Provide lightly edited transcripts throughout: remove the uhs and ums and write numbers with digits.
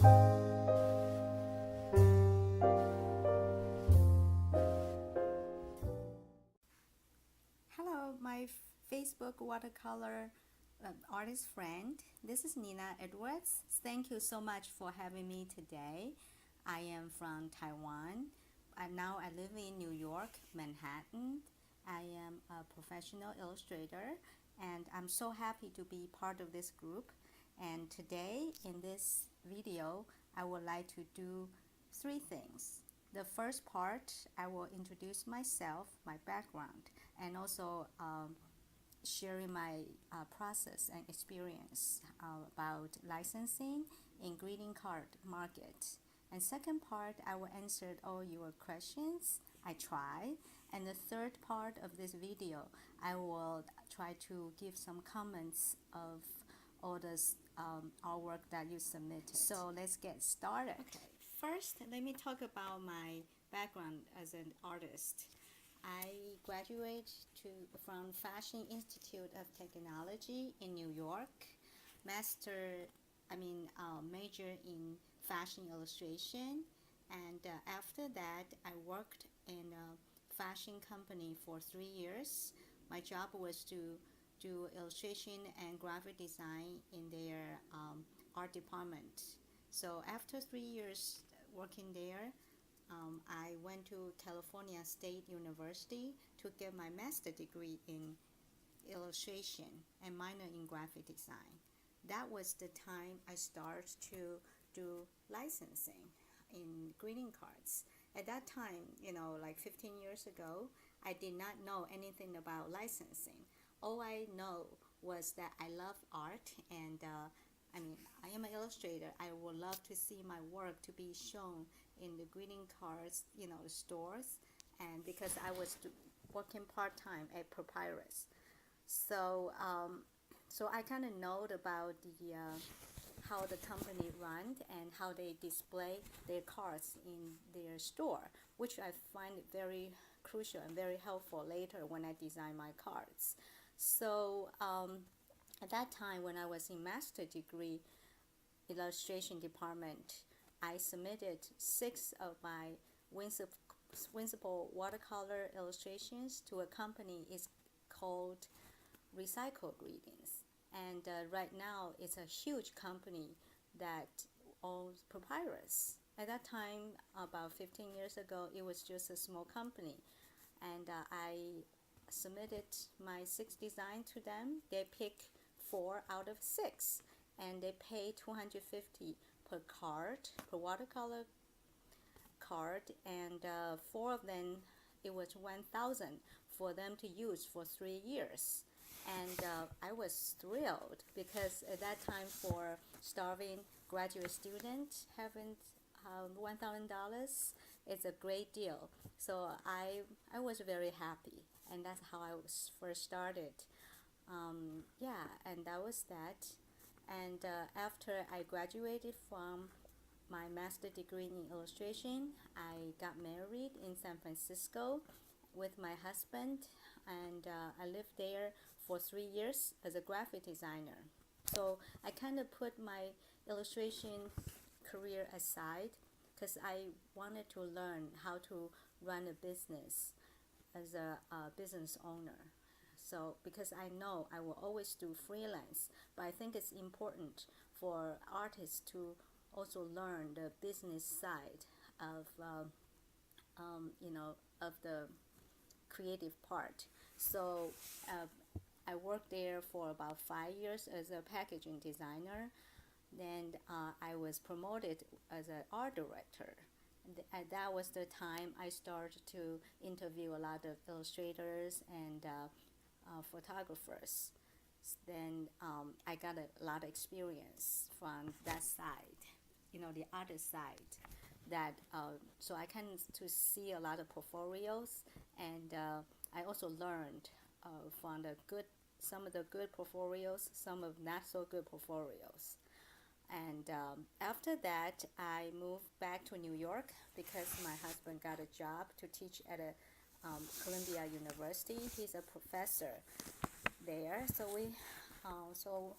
Hello, my Facebook watercolor artist friend. This is Nina Edwards. Thank you so much for having me today. I am from Taiwan. Now I live in New York, Manhattan. I am a professional illustrator and I'm so happy to be part of this group. And today in this video, I would like to do three things. The first part, I will introduce myself, my background, and also sharing my process and experience about licensing in greeting card market. And second part, I will answer all your questions. I try. And the third part of this video, I will try to give some comments of all this artwork that you submitted. So let's get started. Okay. First, let me talk about my background as an artist. I graduated from Fashion Institute of Technology in New York, major in fashion illustration, and after that I worked in a fashion company for 3 years. My job was to do illustration and graphic design in their art department. So after 3 years working there, I went to California State University to get my master's degree in illustration and minor in graphic design. That was the time I started to do licensing in greeting cards. At that time, like 15 years ago, I did not know anything about licensing. All I know was that I love art and I am an illustrator. I would love to see my work to be shown in the greeting cards, stores, and because I was working part-time at Papyrus. So I kind of know about how the company runs and how they display their cards in their store, which I find very crucial and very helpful later when I design my cards. So at that time, when I was in master's degree illustration department, I submitted 6 of my whimsical watercolor illustrations to a company. It's called Recycle Greetings, and right now it's a huge company that owns Papyrus. At that time, about 15 years ago, it was just a small company, and I submitted my 6 designs to them. They picked 4 out of 6, and they paid $250 per card, per watercolor card, and 4 of them, it was $1,000 for them to use for 3 years. And I was thrilled because at that time, for starving graduate students, having $1,000 is a great deal. So I was very happy, and that's how I was first started. And that was that. And after I graduated from my master's degree in illustration, I got married in San Francisco with my husband, and I lived there for 3 years as a graphic designer. So I kind of put my illustration career aside because I wanted to learn how to run a business as a business owner. So because I know I will always do freelance, but I think it's important for artists to also learn the business side of of the creative part. So I worked there for about 5 years as a packaging designer. Then I was promoted as an art director. And that was the time I started to interview a lot of illustrators and photographers. Then I got a lot of experience from that side, the other side. That so I can to see a lot of portfolios, and I also learned from some of the good portfolios, some of not so good portfolios. And after that, I moved back to New York because my husband got a job to teach at a Columbia University. He's a professor there. So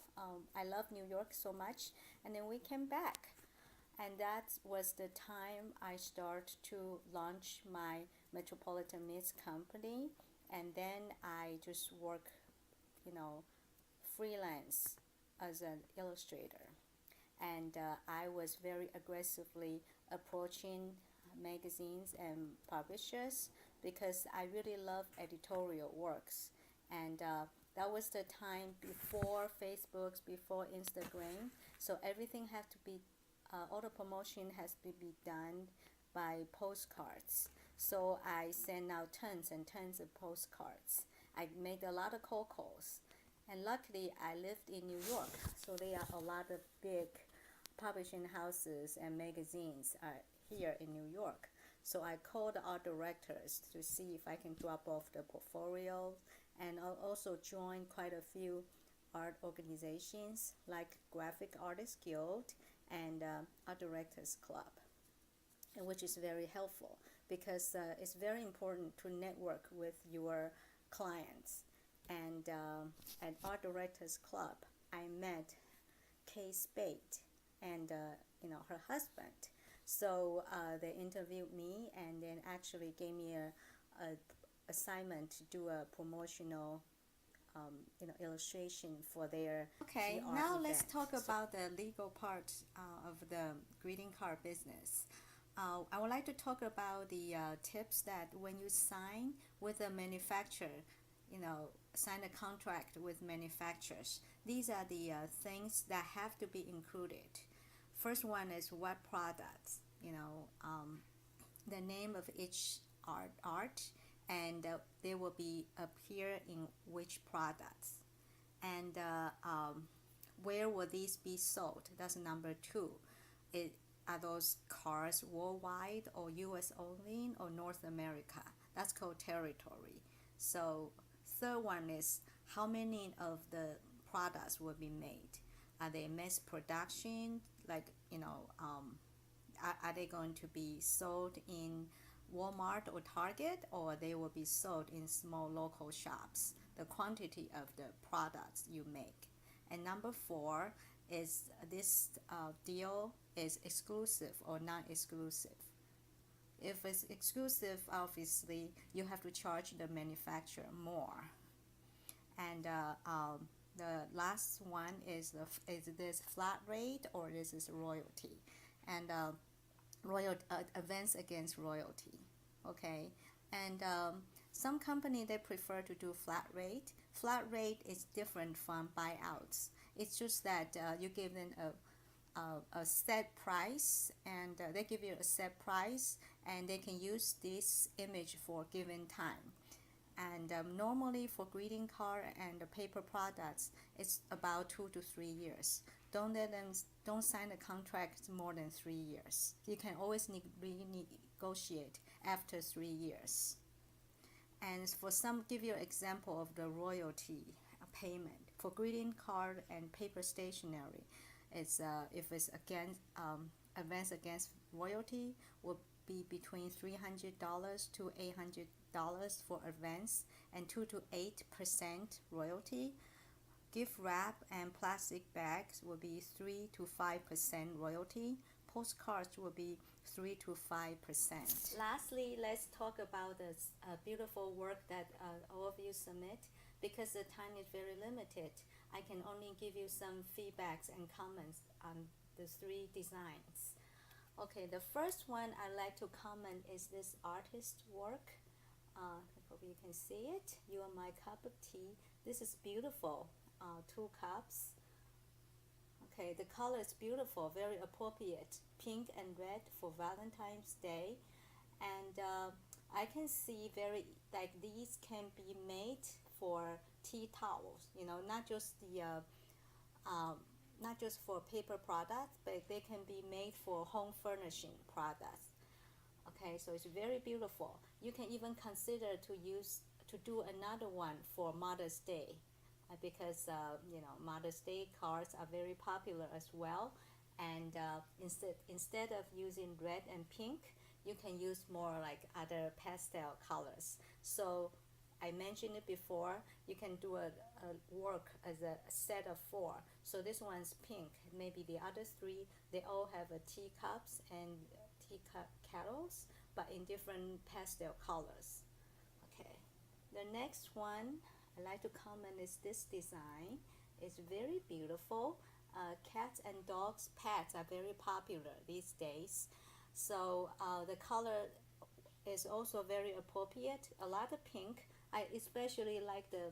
I love New York so much, and then we came back. And that was the time I start to launch my Metropolitan Mist company, and then I just work, you know, freelance as an illustrator. And I was very aggressively approaching magazines and publishers because I really love editorial works. And that was the time before Facebook, before Instagram, so everything had to be, all the promotion has to be done by postcards. So I sent out tons and tons of postcards. I made a lot of cold calls. And luckily, I lived in New York, so there are a lot of big publishing houses and magazines here in New York. So I called art directors to see if I can drop off the portfolio, and I'll also join quite a few art organizations like Graphic Artists Guild and Art Directors Club, which is very helpful because it's very important to network with your clients. And at Art Directors Club, I met Kay Spade and her husband. So they interviewed me and then actually gave me a assignment to do a promotional illustration for their Okay, PR now event. let's talk about the legal part of the greeting card business. I would like to talk about the tips that when you sign with a manufacturer, sign a contract with manufacturers. These are the things that have to be included. First one is what products, the name of each art, and they will be appear in which products, and where will these be sold? That's number two. Are those cars worldwide or US only or North America? That's called territory. So third one is how many of the products will be made. Are they mass production? Like, are they going to be sold in Walmart or Target, or they will be sold in small local shops? The quantity of the products you make. And number four is this deal is exclusive or non-exclusive. If it's exclusive, obviously you have to charge the manufacturer more. And the last one is this flat rate or this is royalty, and advance against royalty. Okay, and some company they prefer to do flat rate. Flat rate is different from buyouts. It's just that you give them a set price, and they give you a set price, and they can use this image for a given time. And normally for greeting card and paper products, it's about 2 to 3 years. Don't sign a contract more than 3 years. You can always renegotiate after 3 years. And for some, give you an example of the royalty payment for greeting card and paper stationery. It's if it's against advance against royalty will be between $300 to $800 for advance, and 2 to 8% royalty. Gift wrap and plastic bags will be 3 to 5% royalty. Postcards will be 3 to 5%. Lastly, let's talk about the beautiful work that all of you submit. Because the time is very limited, I can only give you some feedbacks and comments on the 3 designs. Okay, the first one I'd like to comment is this artist work. I hope you can see it. You are my cup of tea. This is beautiful. 2 cups. Okay, the color is beautiful, very appropriate. Pink and red for Valentine's Day. And I can see these can be made for tea towels, not just not just for paper products, but they can be made for home furnishing products. Okay, so it's very beautiful. You can even consider to do another one for Mother's Day, because Mother's Day cards are very popular as well. And instead of using red and pink, you can use more like other pastel colors. So I mentioned it before, you can do a work as a set of 4. So this one's pink. Maybe the other 3, they all have a teacups and teacup kettles, but in different pastel colors. Okay, the next one I like to comment is this design. It's very beautiful. Cats and dogs pets are very popular these days. So the color is also very appropriate. A lot of pink. I especially like the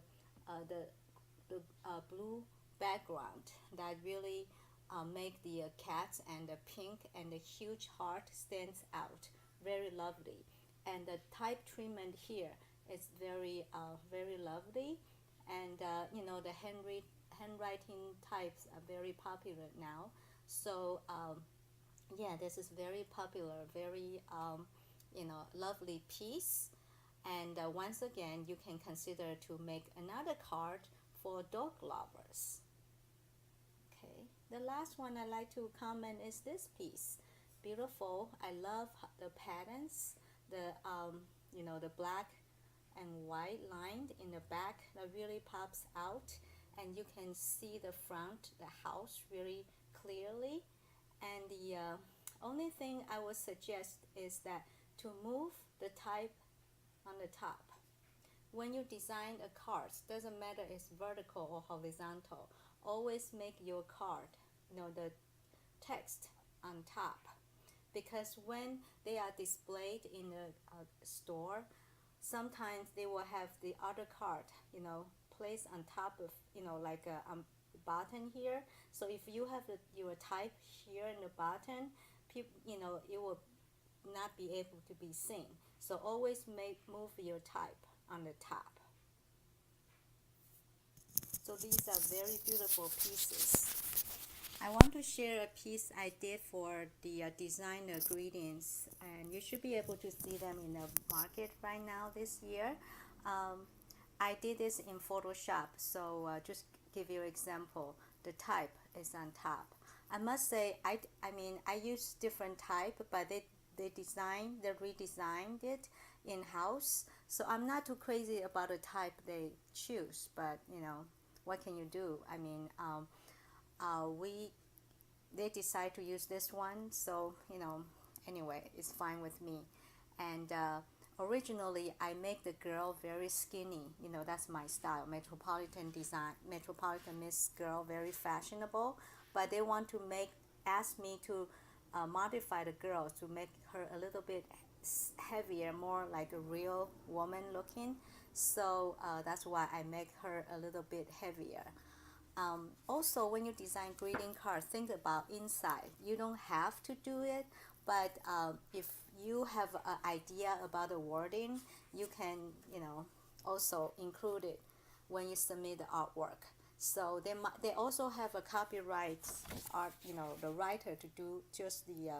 blue background that really make the cats and the pink and the huge heart stands out. Very lovely. And the type treatment here is very lovely. And the handwriting types are very popular now. So yeah, this is very popular, very lovely piece. And once again, you can consider to make another card for dog lovers. Okay, the last one I like to comment is this piece. Beautiful. I love the patterns, the black and white line in the back that really pops out, and you can see the front, the house really clearly. And the only thing I would suggest is that to move the type on the top. When you design a card, doesn't matter if it's vertical or horizontal, always make your card, the text on top, because when they are displayed in a store, sometimes they will have the other card, placed on top of, like a button here. So if you have your type here in the button, it will not be able to be seen. So always move your type on the top. So these are very beautiful pieces. I want to share a piece I did for the designer greetings, and you should be able to see them in the market right now this year. I did this in Photoshop, so just give you an example. The type is on top. I must say, I use different type, but they redesigned it in-house. So I'm not too crazy about the type they choose, but what can you do? They decide to use this one, so anyway, it's fine with me. And originally I make the girl very skinny, that's my style, metropolitan design, metropolitan Miss Girl, very fashionable. But they want to ask me to modify the girl to make her a little bit heavier, more like a real woman looking. So that's why I make her a little bit heavier. Also, when you design greeting cards, think about inside. You don't have to do it, but if you have an idea about the wording, you can also include it when you submit the artwork. So they also have a copyright art, the writer to do just the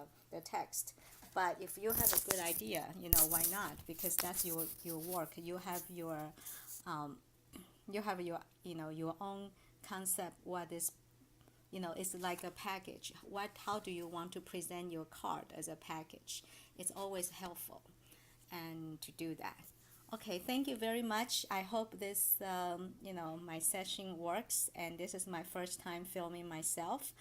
text. But if you have a good idea, why not? Because that's your work. You have your your own concept. What is it's like a package. How do you want to present your card as a package? It's always helpful and to do that. Okay, thank you very much. I hope this my session works, and this is my first time filming myself,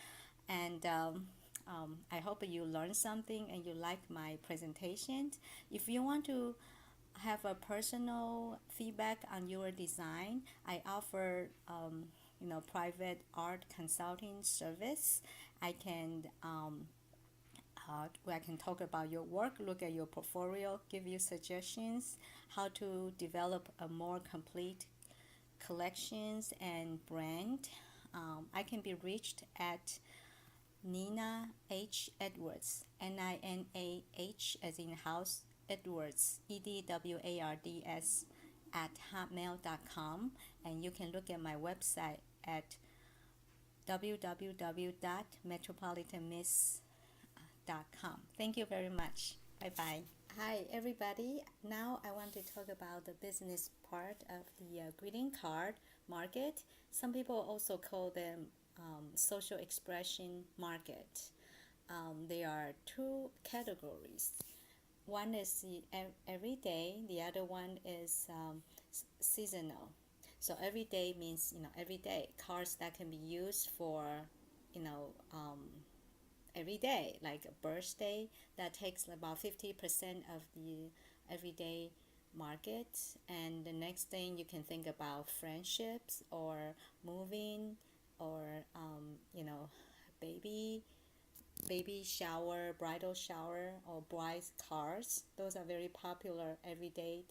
and I hope you learned something and you like my presentation. If you want to have a personal feedback on your design, I offer private art consulting service. I can talk about your work, look at your portfolio, give you suggestions how to develop a more complete collections and brand. I can be reached at Nina H. Edwards, NINAH as in house, Edwards, EDWARDS at hotmail.com, and you can look at my website at www.metropolitanmiss.com. Thank you very much. Bye-bye. Hi, everybody. Now I want to talk about the business part of the greeting card market. Some people also call them social expression market. There are two categories. One is the everyday, the other one is seasonal. So every day means, every day. Cards that can be used for, you know, every day, like a birthday, that takes about 50% of the everyday market. And the next thing you can think about friendships or moving or baby shower, bridal shower, or bride's cards. Those are very popular everyday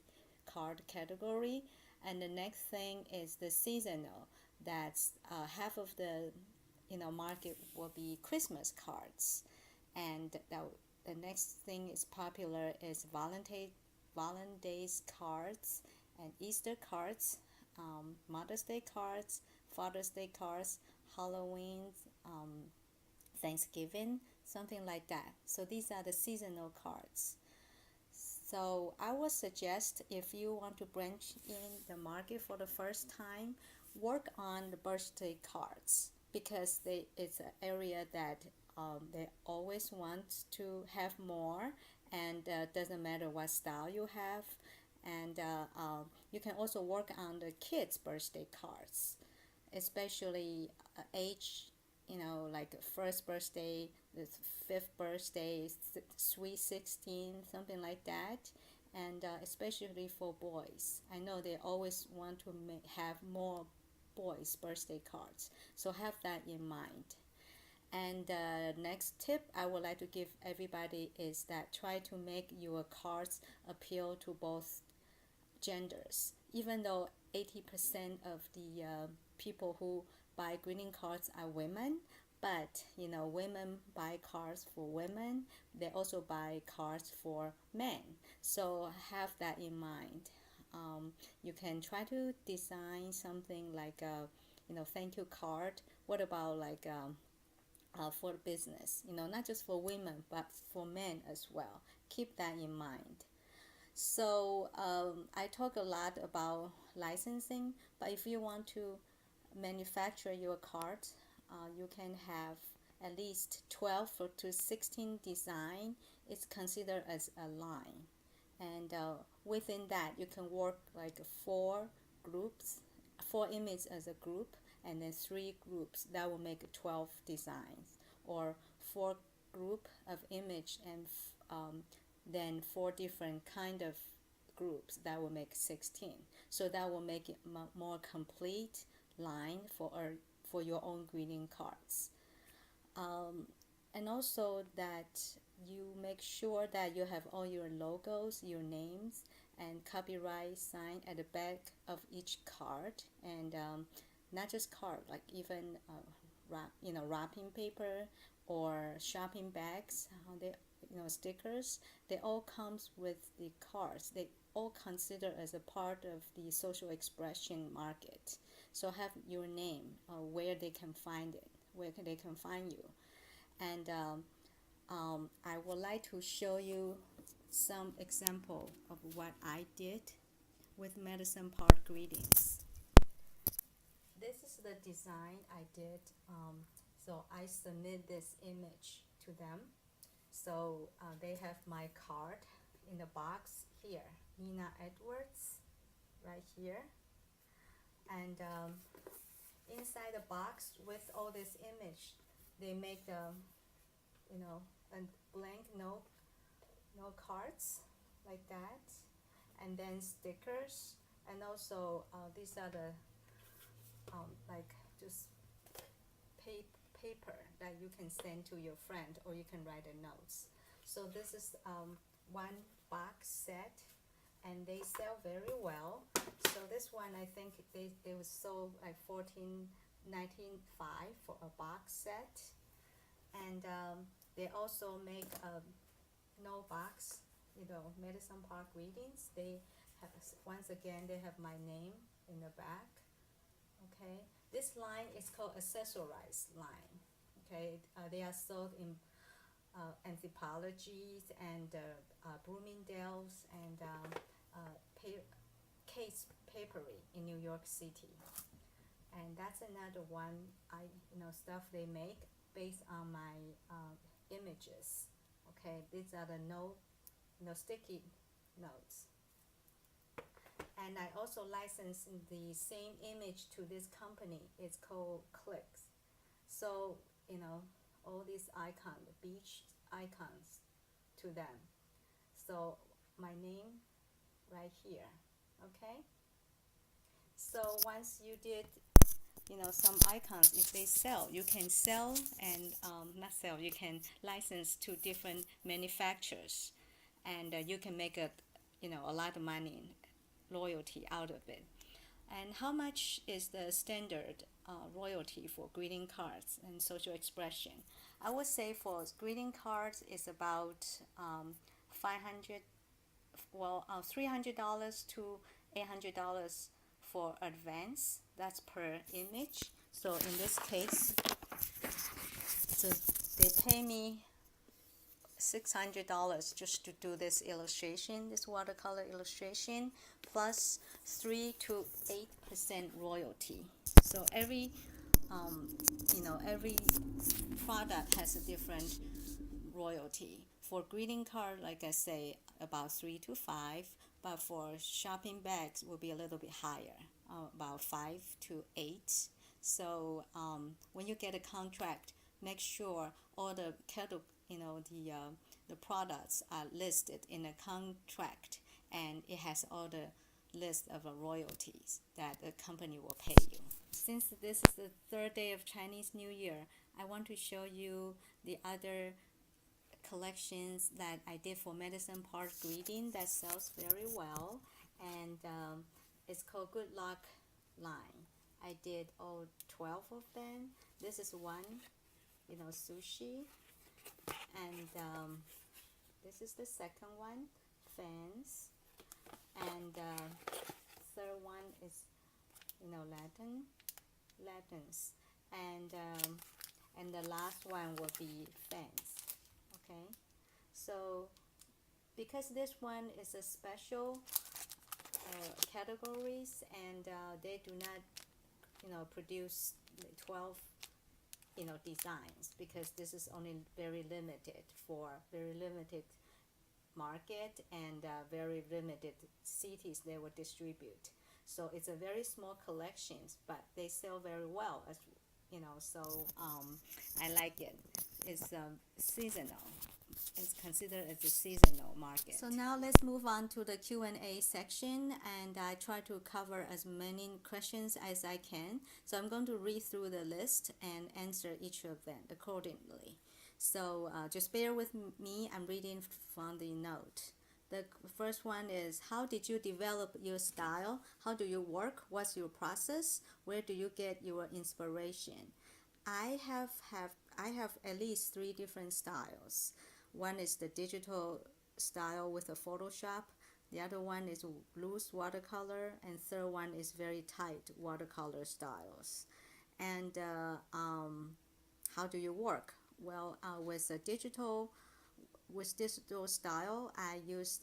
card category. And the next thing is the seasonal. That's half of the market will be Christmas cards. And the next thing is popular is Valentine's cards and Easter cards, Mother's Day cards, Father's Day cards, Halloween, Thanksgiving, something like that. So these are the seasonal cards. So I would suggest, if you want to branch in the market for the first time, work on the birthday cards, because it's an area that they always want to have more, and doesn't matter what style you have. And you can also work on the kids' birthday cards, especially age, like first birthday, the fifth birthday, sweet 16, something like that. And especially for boys, I know they always want to have more boys' birthday cards, so have that in mind. And the next tip I would like to give everybody is that try to make your cards appeal to both genders. Even though 80% of the people who buy greeting cards are women, but women buy cards for women. They also buy cards for men. So have that in mind. You can try to design something like a thank you card. What about like for business? Not just for women but for men as well. Keep that in mind. So I talk a lot about licensing, but if you want to manufacture your card, you can have at least 12 to 16 design. It's considered as a line. And within that, you can work like 4 groups, 4 images as a group, and then 3 groups. That will make 12 designs, or 4 group of image and then 4 different kind of groups. That will make 16. So that will make it more complete line for your own greeting cards. And also that you make sure that you have all your logos, your names, and copyright sign at the back of each card. And not just card, like even wrapping paper or shopping bags, stickers. They all comes with the cards. They all consider as a part of the social expression market. So have your name, where they can find it, where they can find you. And I would like to show you some example of what I did with Medicine Park greetings. This is the design I did. So I submit this image to them. So they have my card in the box here, Nina Edwards, right here. And inside the box with all this image, they make the a blank note cards like that, and then stickers, and also these are the like just paper that you can send to your friend, or you can write a notes. So this is one box set, and they sell very well. So this one, I think they was sold like $14.95 for a box set. And they also make a no box, Medicine Park greetings. They have, once again, they have my name in the back. Okay, this line is called accessorized line. Okay, they are sold in Anthropologies and Bloomingdale's and Case Papery in New York City. And that's another one stuff they make based on my images. Okay, these are the sticky notes. And I also license the same image to this company. It's called Clicks. So, all these icons, beach icons to them. So my name right here, okay? So once you did, some icons, if they sell, you can sell and, not sell, you can license to different manufacturers. And you can make a lot of money, royalty out of it. And how much is the standard royalty for greeting cards and social expression? I would say for greeting cards it's about 500, $300 to $800 for advance. That's per image. So in this case, so they pay me $600 just to do this illustration, this watercolor illustration, plus 3 to 8% royalty. So every every product has a different royalty. For greeting card, like I say, about 3 to 5, but for shopping bags will be a little bit higher, about 5 to 8. So when you get a contract, make sure all the the products are listed in a contract, and it has all the list of royalties that the company will pay you. Since this is the third day of Chinese New Year, I want to show you the other collections that I did for Medicine Park Greeting that sells very well, and it's called Good Luck line. I did all 12 of them. This is one, sushi, and this is the second one, fans, and third one is Latins, and the last one will be fans. Okay, so because this one is a special categories, and they do not produce 12 designs, because this is only very limited market, and very limited cities they will distribute. So it's a very small collections, but they sell very well, as so I like it. It's seasonal. It's considered as a seasonal market. So now let's move on to the Q&A section, and I try to cover as many questions as I can. So I'm going to read through the list and answer each of them accordingly. So just bear with me. I'm reading from the note. The first one is, how did you develop your style? How do you work? What's your process? Where do you get your inspiration? I have at least 3 different styles. One is the digital style with a Photoshop. The other one is loose watercolor, and third one is very tight watercolor styles. And how do you work? Well, with digital style, I use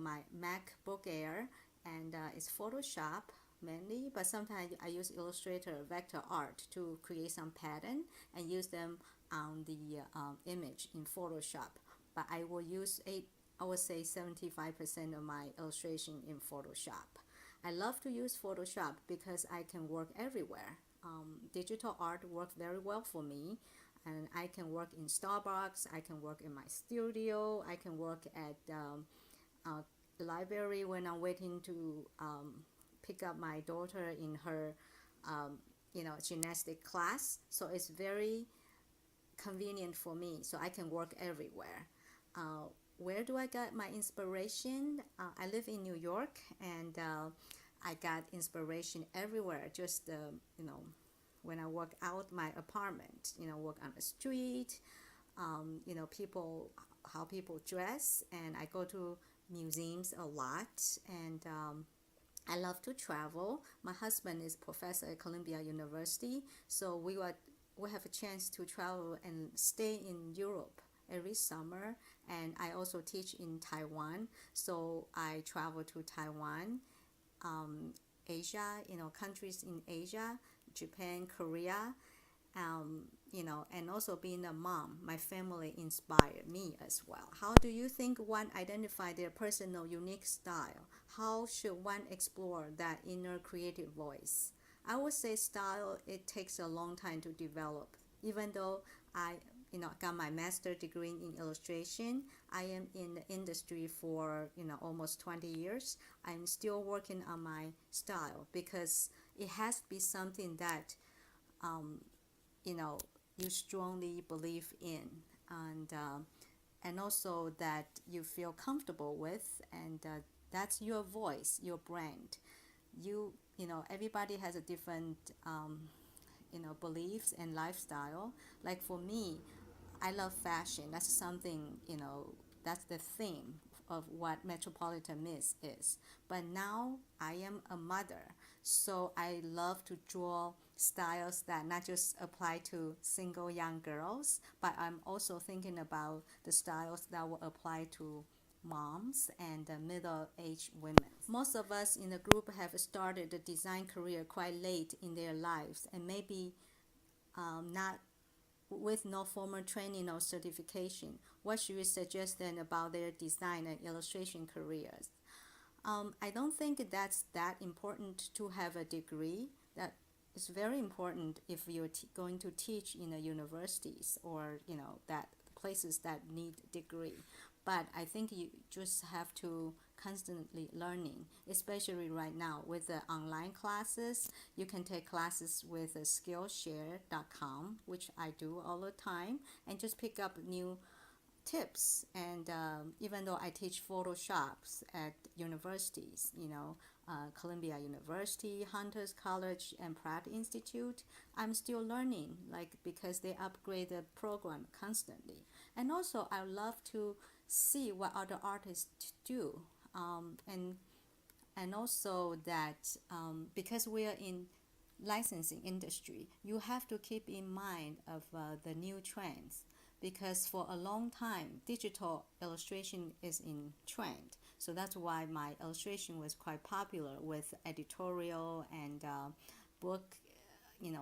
my MacBook Air, and it's Photoshop mainly, but sometimes I use Illustrator, vector art to create some pattern and use them on the image in Photoshop. But I will use I would say 75% of my illustration in Photoshop. I love to use Photoshop because I can work everywhere. Digital art works very well for me, and I can work in Starbucks, I can work in my studio, I can work at the library when I'm waiting to pick up my daughter in her gymnastic class. So it's very convenient for me, so I can work everywhere. Where do I get my inspiration? I live in New York, and I got inspiration everywhere. Just when I walk out my apartment, walk on the street, how people dress, and I go to museums a lot, and I love to travel. My husband is professor at Columbia University, so we have a chance to travel and stay in Europe every summer, and I also teach in Taiwan, so I travel to Taiwan, Asia, countries in Asia, Japan, Korea, and also being a mom, my family inspired me as well. How do you think one identify their personal unique style? How should one explore that inner creative voice? I would say style, it takes a long time to develop. Even though I got my master's degree in illustration, I am in the industry for almost 20 years. I'm still working on my style because it has to be something that you know you strongly believe in, and also that you feel comfortable with, and that's your voice, your brand. Everybody has a different beliefs and lifestyle. Like for me, I love fashion. That's something, that's the theme of what Metropolitan Miss is. But now I am a mother, so I love to draw styles that not just apply to single young girls, but I'm also thinking about the styles that will apply to moms and middle-aged women. Most of us in the group have started a design career quite late in their lives, and maybe not with no formal training or certification. What should you suggest then about their design and illustration careers? I don't think that's that important to have a degree. That is very important if you're going to teach in the universities or that places that need degree. But I think you just have to constantly learning, especially right now with the online classes. You can take classes with skillshare.com, which I do all the time, and just pick up new tips. And even though I teach Photoshops at universities, Columbia University, Hunters College, and Pratt Institute, I'm still learning, because they upgrade the program constantly. And also I love to see what other artists do, and also that because we are in licensing industry, you have to keep in mind of the new trends, because for a long time digital illustration is in trend. So that's why my illustration was quite popular with editorial and book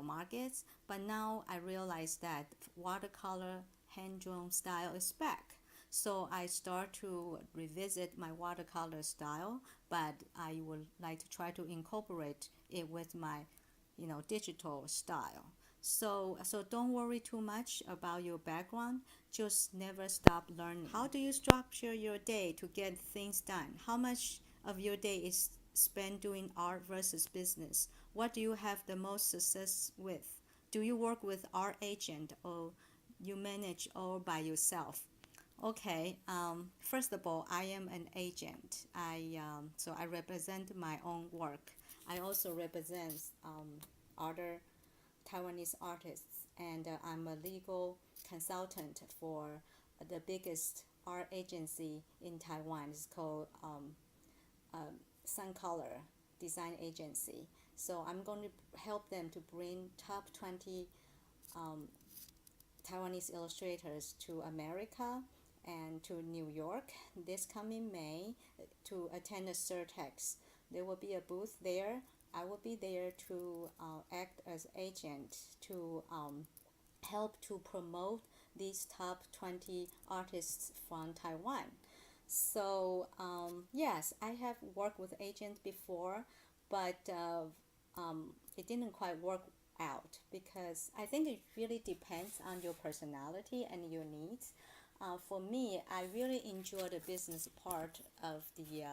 markets. But now I realize that watercolor hand-drawn style is back. So I start to revisit my watercolor style, but I would like to try to incorporate it with my digital style. So don't worry too much about your background. Just never stop learning. How do you structure your day to get things done? How much of your day is spent doing art versus business? What do you have the most success with? Do you work with art agent or you manage all by yourself? Okay, first of all, I am an agent. So I represent my own work. I also represent other Taiwanese artists, and I'm a legal consultant for the biggest art agency in Taiwan. It's called Watercolor Design Agency. So I'm going to help them to bring top 20 Taiwanese illustrators to America and to New York this coming May to attend a Surtex. There will be a booth there. I will be there to act as agent to help to promote these top 20 artists from Taiwan. So yes, I have worked with agents before, but it didn't quite work out because I think it really depends on your personality and your needs. For me, I really enjoy the business part of the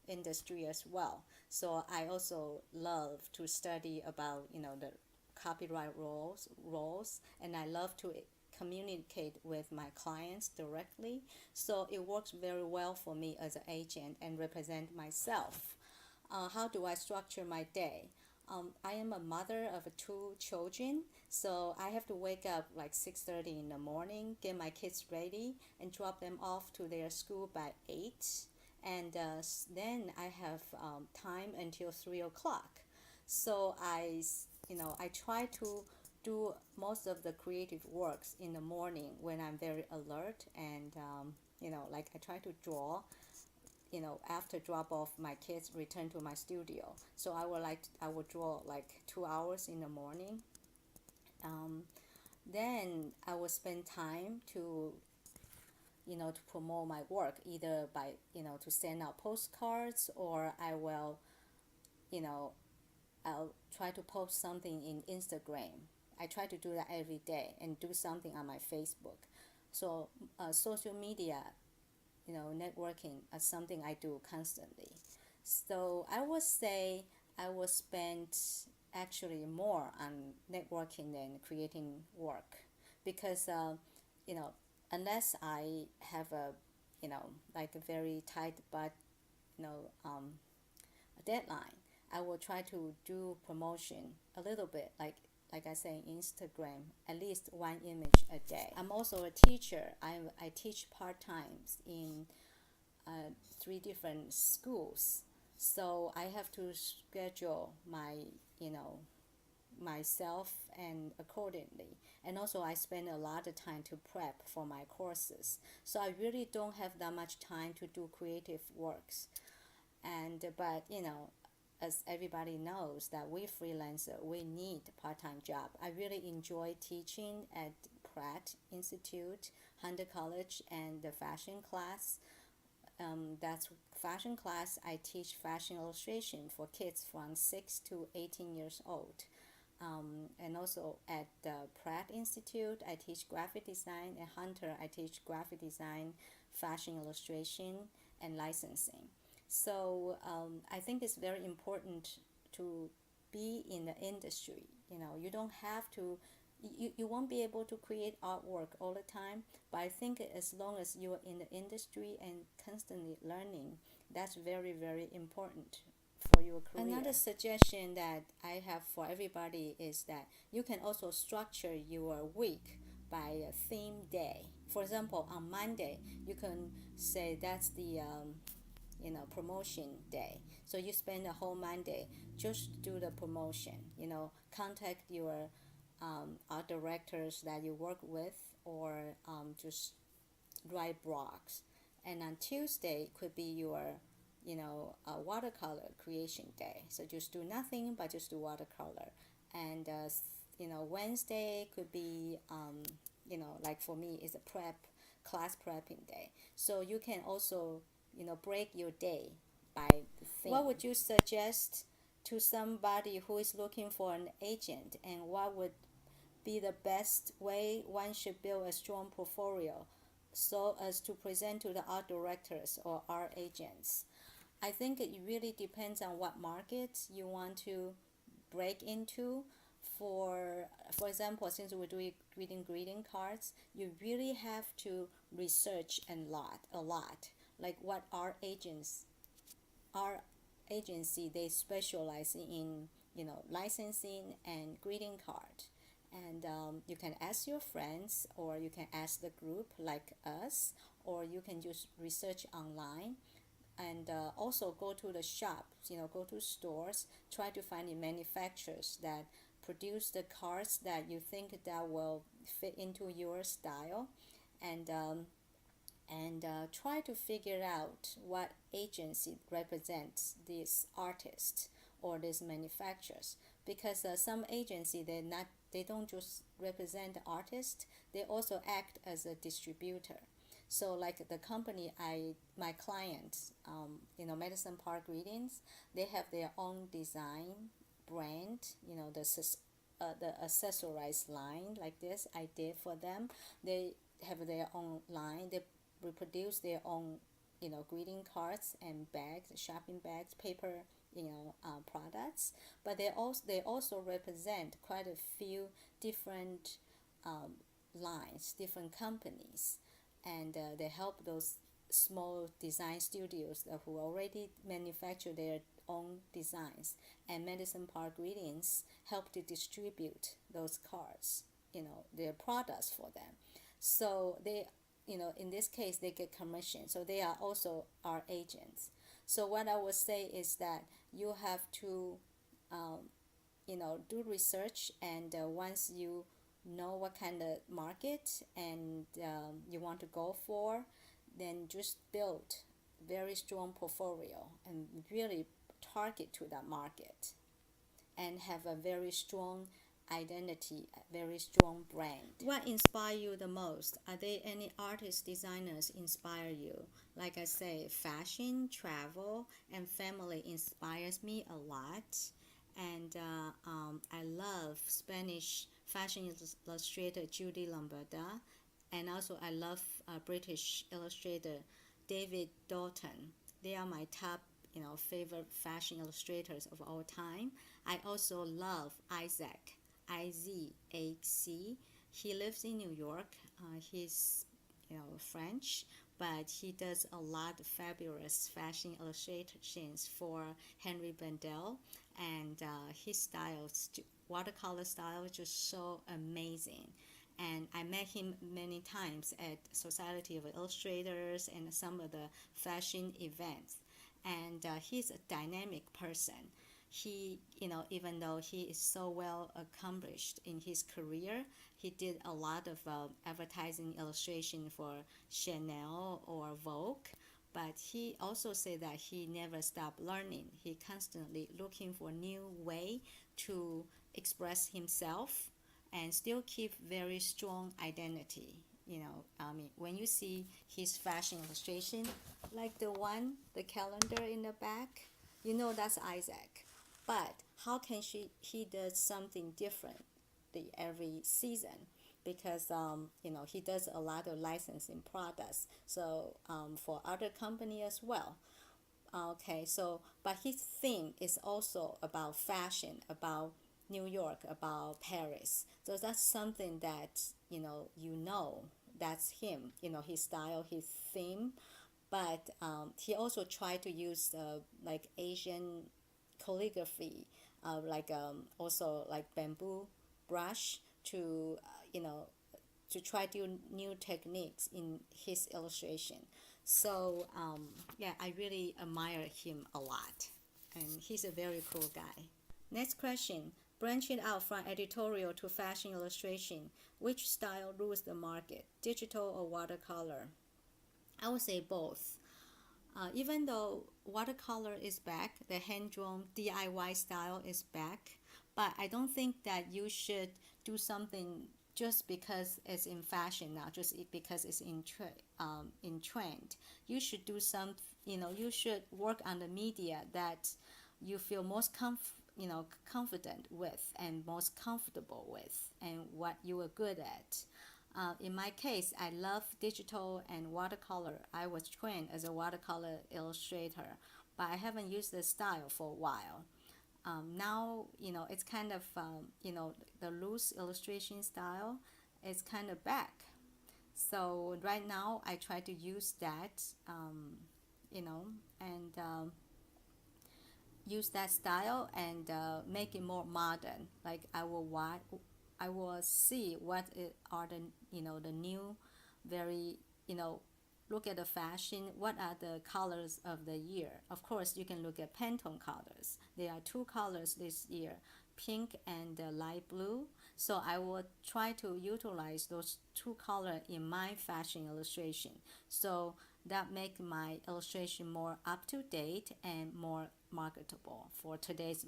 industry as well. So I also love to study about the copyright roles, and I love to communicate with my clients directly. So it works very well for me as an agent and represent myself. How do I structure my day? I am a mother of two children, so I have to wake up like 6:30 in the morning, get my kids ready, and drop them off to their school by 8. And then I have time until 3 o'clock. So I try to do most of the creative works in the morning when I'm very alert, and I try to draw after drop off my kids return to my studio. So I would draw like 2 hours in the morning. Then I will spend time to to promote my work, either by to send out postcards, or I will you know I'll try to post something in Instagram. I try to do that every day and do something on my Facebook. So social media, networking is something I do constantly. So I would say I will spend actually more on networking than creating work, because you know unless I have a like a very tight but you know deadline, I will try to do promotion a little bit, like I say, Instagram, at least one image a day. I'm also a teacher. I teach part-time in 3 different schools. So I have to schedule myself and accordingly. And also I spend a lot of time to prep for my courses. So I really don't have that much time to do creative works. But as everybody knows, that we freelancer, we need part-time job. I really enjoy teaching at Pratt Institute, Hunter College, and the fashion class. That's fashion class. I teach fashion illustration for kids from 6 to 18 years old. And also at the Pratt Institute, I teach graphic design. At Hunter, I teach graphic design, fashion illustration, and licensing. So I think it's very important to be in the industry. You don't have to, you won't be able to create artwork all the time, but I think as long as you're in the industry and constantly learning, that's very, very important for your career. Another suggestion that I have for everybody is that you can also structure your week by a theme day. For example, on Monday, you can say that's the promotion day. So you spend the whole Monday just do the promotion. Contact your art directors that you work with, or just write blogs. And on Tuesday could be your watercolor creation day. So just do nothing but just do watercolor. And Wednesday could be like for me is a class prepping day. So you can also break your day by the thing. What would you suggest to somebody who is looking for an agent, and what would be the best way one should build a strong portfolio so as to present to the art directors or art agents? I think it really depends on what market you want to break into. For example, since we're doing greeting cards, you really have to research a lot, like what our agency, they specialize in licensing and greeting card. And you can ask your friends, or you can ask the group like us, or you can just research online. And also go to the shops, go to stores, try to find the manufacturers that produce the cards that you think that will fit into your style. And try to figure out what agency represents these artists or these manufacturers, because some agency, they don't just represent the artist, they also act as a distributor. So like the company, my clients, Madison Park Greetings, they have their own design brand, the accessorized line like this I did for them. They have their own line. They reproduce their own greeting cards and bags, shopping bags, paper products. But they also represent quite a few different lines, different companies, and they help those small design studios who already manufacture their own designs. And Madison Park Greetings help to distribute those cards, their products for them. So they, in this case, they get commission. So they are also our agents. So what I would say is that you have to, do research, and once you know what kind of market and you want to go for, then just build very strong portfolio and really target to that market, and have a very strong identity, a very strong brand. What inspires you the most? Are there any artists, designers inspire you? Like I say, fashion, travel, and family inspires me a lot. And I love Spanish fashion illustrator Judy Lombarda, and also I love British illustrator David Dalton. They are my top, favorite fashion illustrators of all time. I also love Isaac, Izak. He lives in New York. He's, French, but he does a lot of fabulous fashion illustrations for Henry Bendel, and his watercolor style is just so amazing. And I met him many times at Society of Illustrators and some of the fashion events. And he's a dynamic person. He, even though he is so well accomplished in his career, he did a lot of advertising illustration for Chanel or Vogue. But he also said that he never stopped learning. He constantly looking for new way to express himself and still keep very strong identity. When you see his fashion illustration, like the calendar in the back, that's Isaac. But how can he does something different every season? Because he does a lot of licensing products, so for other company as well. Okay, so but his theme is also about fashion, about New York, about Paris. So that's something that that's him. His style, his theme. But he also tried to use like Asian calligraphy, also like bamboo brush to to try to do new techniques in his illustration. So yeah, I really admire him a lot, and he's a very cool guy. Next question. Branching out from editorial to fashion illustration, which style rules the market, digital or watercolor? I would say both. Even though watercolor is back, the hand-drawn DIY style is back, but I don't think that you should do something just because it's in fashion now, just because it's in trend. You should do you should work on the media that you feel most confident with and most comfortable with, and what you are good at. In my case, I love digital and watercolor. I was trained as a watercolor illustrator, but I haven't used this style for a while. Now, it's kind of, the loose illustration style is kind of back. So right now, I try to use that, and use that style and make it more modern. Like I will see what are the new, very look at the fashion. What are the colors of the year? Of course, you can look at Pantone colors. There are two colors this year, pink and light blue. So I will try to utilize those two colors in my fashion illustration. So that make my illustration more up to date and more marketable for today's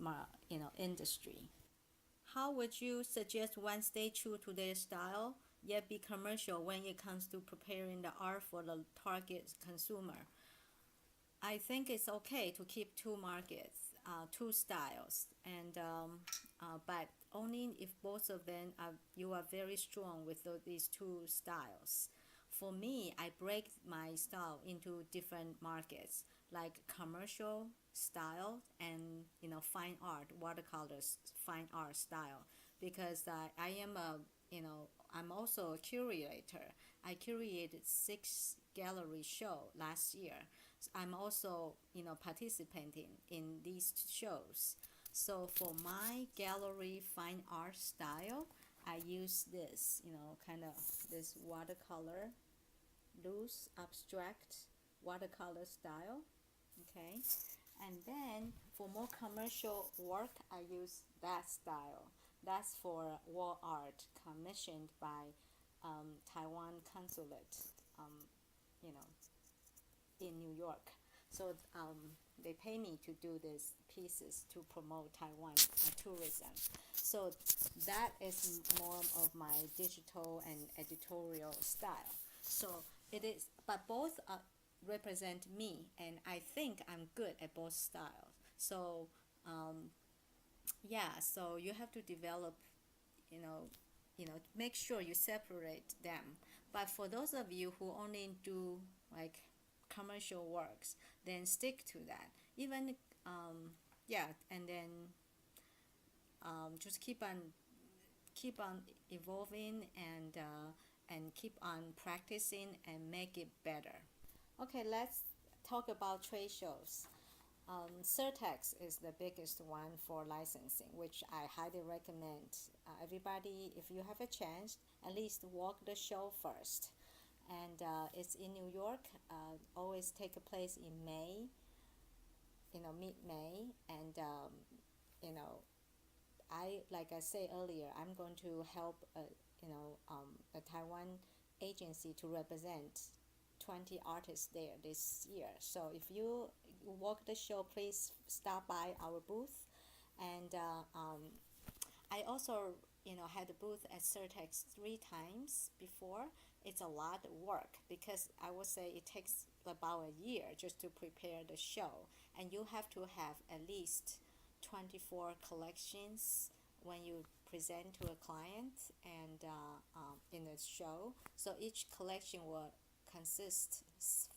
industry. How would you suggest one stay true to their style, yet be commercial when it comes to preparing the art for the target consumer? I think it's okay to keep two markets, two styles, and but only if both of them you are very strong with these two styles. For me, I break my style into different markets, like commercial style and fine art, watercolors, fine art style, because I am I'm also a curator. I curated 6 gallery show last year. So I'm also participating in these shows. So for my gallery fine art style, I use this kind of this watercolor, loose abstract watercolor style. Okay, and then for more commercial work, I use that style. That's for wall art commissioned by Taiwan consulate, you know, in New York. So they pay me to do these pieces to promote Taiwan tourism. So that is more of my digital and editorial style. So it is, but both represent me, and I think I'm good at both styles. So yeah, so you have to develop, you know, make sure you separate them. But for those of you who only do like commercial works, then stick to that. Even yeah, and then just keep on evolving and keep on practicing and make it better. Okay, let's talk about trade shows. Certex is the biggest one for licensing, which I highly recommend everybody, if you have a chance, at least walk the show first. And it's in New York. Always take a place in May, mid-May, and like I say earlier, I'm going to help a Taiwan agency to represent 20 artists there this year. So if you walk the show, please stop by our booth. And I also had a booth at Certex 3 times before. It's a lot of work because I would say it takes about a year just to prepare the show, and you have to have at least 24 collections when you present to a client and in a show. So each collection will consist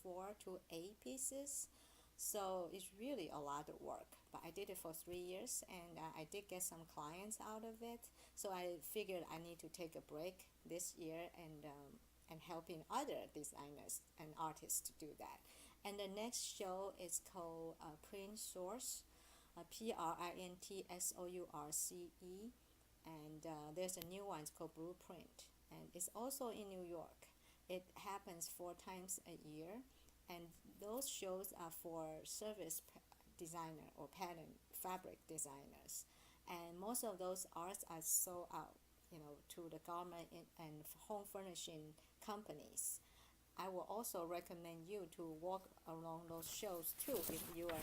4 to 8 pieces. So it's really a lot of work, but I did it for 3 years, and I did get some clients out of it. So I figured I need to take a break this year and helping other designers and artists to do that. And the next show is called Print Source, PRINTSOURCE, and there's a new one. It's called Blueprint, and it's also in New York. It happens 4 times a year, and those shows are for service designer or pattern fabric designers, and most of those arts are sold out, to the garment and home furnishing companies. I will also recommend you to walk along those shows too if you are,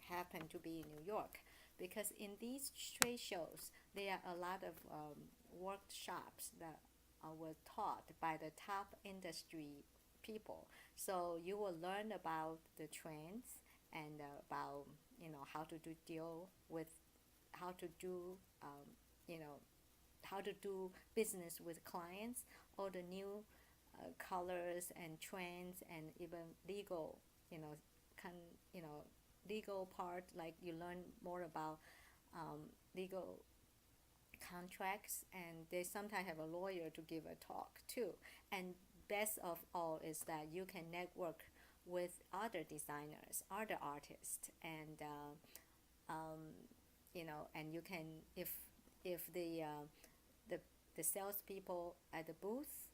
happen to be in New York, because in these trade shows there are a lot of workshops that were taught by the top industry people. So you will learn about the trends and about how to deal with how to do how to do business with clients, all the new colors and trends, and even legal con, legal part, like you learn more about legal contracts, and they sometimes have a lawyer to give a talk too. And best of all is that you can network with other designers, other artists, and and you can, if the salespeople at the booth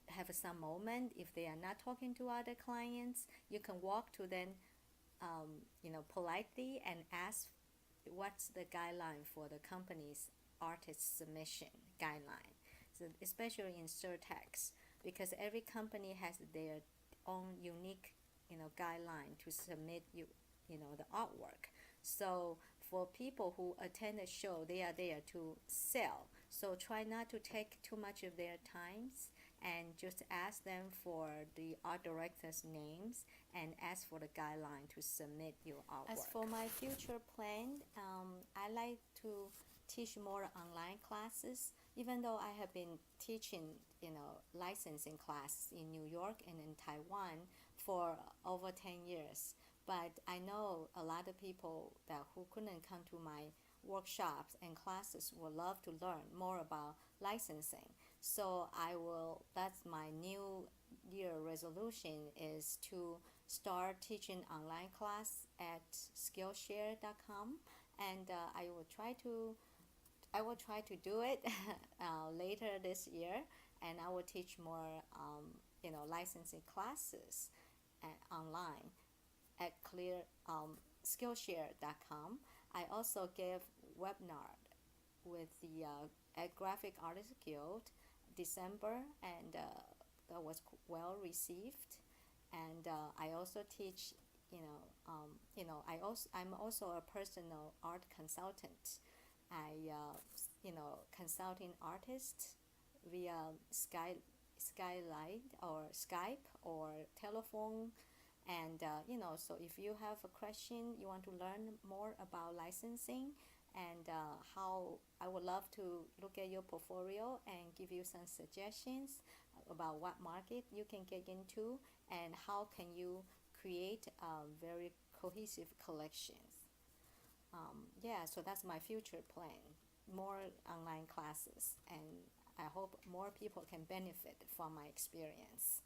have some moment, if they are not talking to other clients, you can walk to them, politely, and ask what's the guideline for the company's artist submission guideline. So especially in Certex, because every company has their own unique guideline to submit the artwork. So for people who attend a show, they are there to sell. So try not to take too much of their times, and just ask them for the art director's names and ask for the guideline to submit your artwork. As for my future plan, I like to teach more online classes, even though I have been teaching licensing classes in New York and in Taiwan for over 10 years. But I know a lot of people who couldn't come to my workshops and classes would love to learn more about licensing. So that's my new year resolution, is to start teaching online class at Skillshare.com, and I will try to do it later this year, and I will teach more licensing classes online at Skillshare.com. I also gave webinar with the at Graphic Artists Guild December, and that was well received. And I also teach I'm also a personal art consultant. I consulting artists via Skylight or Skype or telephone. And so if you have a question, you want to learn more about licensing, and how, I would love to look at your portfolio and give you some suggestions about what market you can get into and how can you create very cohesive collections. Yeah, so that's my future plan. More online classes, and I hope more people can benefit from my experience.